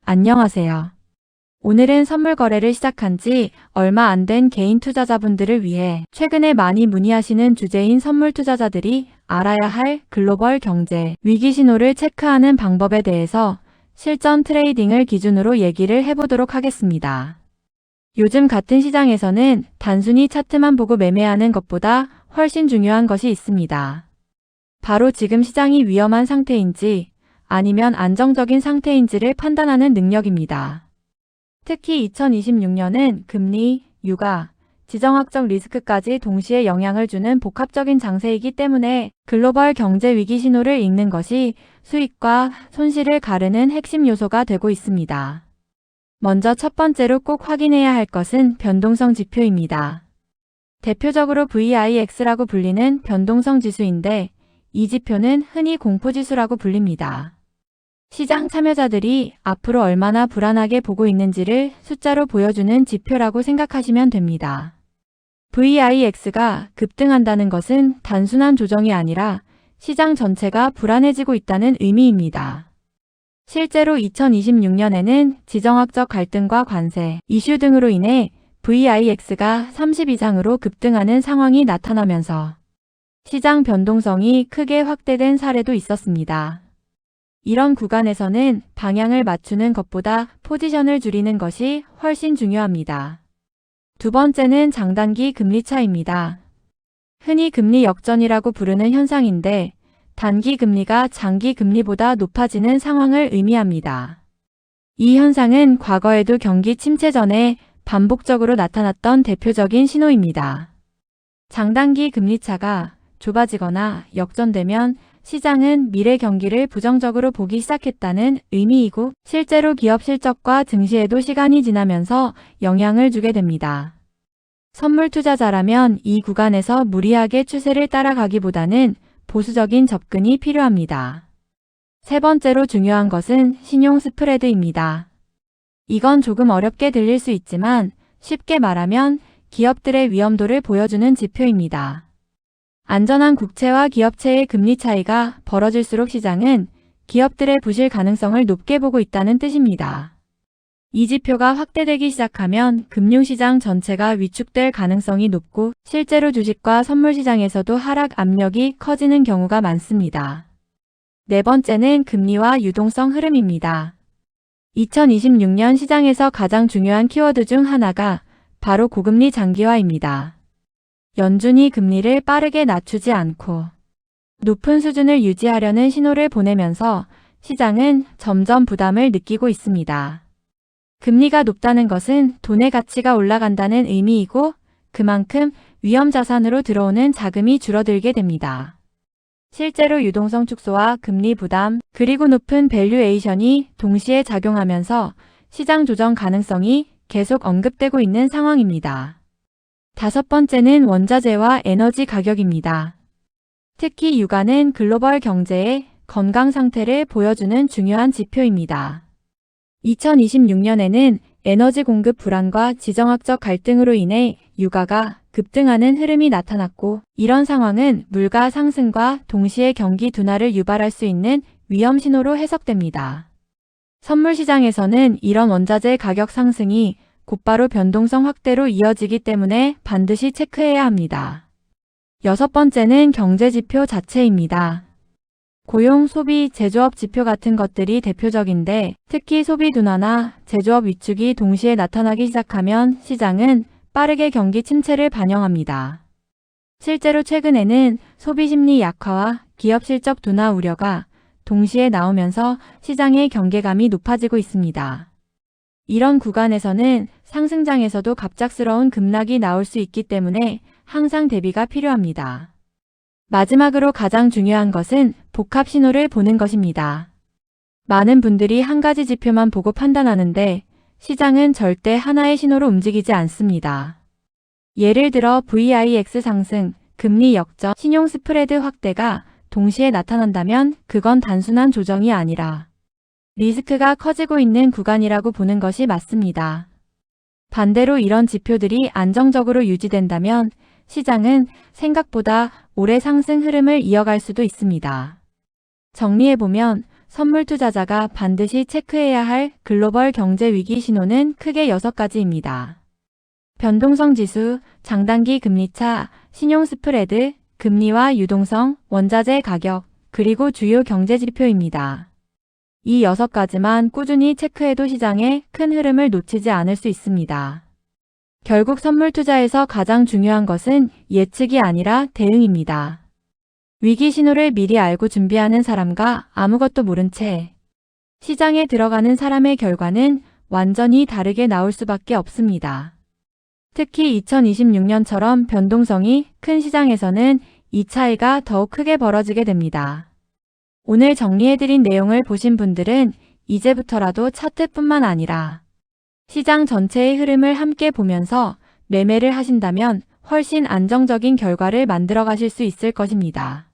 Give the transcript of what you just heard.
안녕하세요. 오늘은 선물 거래를 시작한 지 얼마 안 된 개인 투자자분들을 위해 최근에 많이 문의하시는 주제인 선물 투자자들이 알아야 할 글로벌 경제 위기 신호를 체크하는 방법에 대해서 실전 트레이딩을 기준으로 얘기를 해보도록 하겠습니다. 요즘 같은 시장에서는 단순히 차트만 보고 매매하는 것보다 훨씬 중요한 것이 있습니다. 바로 지금 시장이 위험한 상태인지 아니면 안정적인 상태인지를 판단하는 능력입니다. 특히 2026년은 금리, 유가, 지정학적 리스크까지 동시에 영향을 주는 복합적인 장세이기 때문에 글로벌 경제 위기 신호를 읽는 것이 수익과 손실을 가르는 핵심 요소가 되고 있습니다. 먼저 첫 번째로 꼭 확인해야 할 것은 변동성 지표입니다. 대표적으로 VIX라고 불리는 변동성 지수인데 이 지표는 흔히 공포지수라고 불립니다. 시장 참여자들이 앞으로 얼마나 불안하게 보고 있는지를 숫자로 보여주는 지표라고 생각하시면 됩니다. VIX가 급등한다는 것은 단순한 조정이 아니라 시장 전체가 불안해지고 있다는 의미입니다. 실제로 2026년에는 지정학적 갈등과 관세, 이슈 등으로 인해 VIX가 30 이상으로 급등하는 상황이 나타나면서 시장 변동성이 크게 확대된 사례도 있었습니다. 이런 구간에서는 방향을 맞추는 것보다 포지션을 줄이는 것이 훨씬 중요합니다. 두 번째는 장단기 금리 차입니다. 흔히 금리 역전이라고 부르는 현상인데 단기 금리가 장기 금리보다 높아지는 상황을 의미합니다. 이 현상은 과거에도 경기 침체 전에 반복적으로 나타났던 대표적인 신호입니다. 장단기 금리 차가 좁아지거나 역전되면 시장은 미래 경기를 부정적으로 보기 시작했다는 의미이고 실제로 기업 실적과 증시에도 시간이 지나면서 영향을 주게 됩니다. 선물 투자자라면 이 구간에서 무리하게 추세를 따라가기보다는 보수적인 접근이 필요합니다. 세 번째로 중요한 것은 신용 스프레드입니다. 이건 조금 어렵게 들릴 수 있지만 쉽게 말하면 기업들의 위험도를 보여주는 지표입니다. 안전한 국채와 기업채의 금리 차이가 벌어질수록 시장은 기업들의 부실 가능성을 높게 보고 있다는 뜻입니다. 이 지표가 확대되기 시작하면 금융시장 전체가 위축될 가능성이 높고 실제로 주식과 선물시장에서도 하락 압력이 커지는 경우가 많습니다. 네 번째는 금리와 유동성 흐름입니다. 2026년 시장에서 가장 중요한 키워드 중 하나가 바로 고금리 장기화입니다. 연준이 금리를 빠르게 낮추지 않고 높은 수준을 유지하려는 신호를 보내면서 시장은 점점 부담을 느끼고 있습니다. 금리가 높다는 것은 돈의 가치가 올라간다는 의미이고 그만큼 위험 자산으로 들어오는 자금이 줄어들게 됩니다. 실제로 유동성 축소와 금리 부담 그리고 높은 밸류에이션이 동시에 작용하면서 시장 조정 가능성이 계속 언급되고 있는 상황입니다. 다섯 번째는 원자재와 에너지 가격입니다. 특히 유가는 글로벌 경제의 건강 상태를 보여주는 중요한 지표입니다. 2026년에는 에너지 공급 불안과 지정학적 갈등으로 인해 유가가 급등하는 흐름이 나타났고 이런 상황은 물가 상승과 동시에 경기 둔화를 유발할 수 있는 위험 신호로 해석됩니다. 선물 시장에서는 이런 원자재 가격 상승이 곧바로 변동성 확대로 이어지기 때문에 반드시 체크해야 합니다. 여섯 번째는 경제지표 자체입니다. 고용, 소비, 제조업 지표 같은 것들이 대표적인데 특히 소비 둔화나 제조업 위축이 동시에 나타나기 시작하면 시장은 빠르게 경기 침체를 반영합니다. 실제로 최근에는 소비 심리 약화와 기업 실적 둔화 우려가 동시에 나오면서 시장의 경계감이 높아지고 있습니다. 이런 구간에서는 상승장에서도 갑작스러운 급락이 나올 수 있기 때문에 항상 대비가 필요합니다. 마지막으로 가장 중요한 것은 복합 신호를 보는 것입니다. 많은 분들이 한 가지 지표만 보고 판단하는데 시장은 절대 하나의 신호로 움직이지 않습니다. 예를 들어 VIX 상승, 금리 역전, 신용 스프레드 확대가 동시에 나타난다면 그건 단순한 조정이 아니라 리스크가 커지고 있는 구간이라고 보는 것이 맞습니다. 반대로 이런 지표들이 안정적으로 유지된다면 시장은 생각보다 오래 상승 흐름을 이어갈 수도 있습니다. 정리해보면 선물 투자자가 반드시 체크해야 할 글로벌 경제 위기 신호는 크게 6가지입니다. 변동성 지수, 장단기 금리차, 신용 스프레드, 금리와 유동성, 원자재 가격, 그리고 주요 경제 지표입니다. 이 6가지만 꾸준히 체크해도 시장의 큰 흐름을 놓치지 않을 수 있습니다. 결국 선물 투자에서 가장 중요한 것은 예측이 아니라 대응입니다. 위기 신호를 미리 알고 준비하는 사람과 아무것도 모른 채 시장에 들어가는 사람의 결과는 완전히 다르게 나올 수밖에 없습니다. 특히 2026년처럼 변동성이 큰 시장에서는 이 차이가 더욱 크게 벌어지게 됩니다. 오늘 정리해드린 내용을 보신 분들은 이제부터라도 차트뿐만 아니라 시장 전체의 흐름을 함께 보면서 매매를 하신다면 훨씬 안정적인 결과를 만들어 가실 수 있을 것입니다.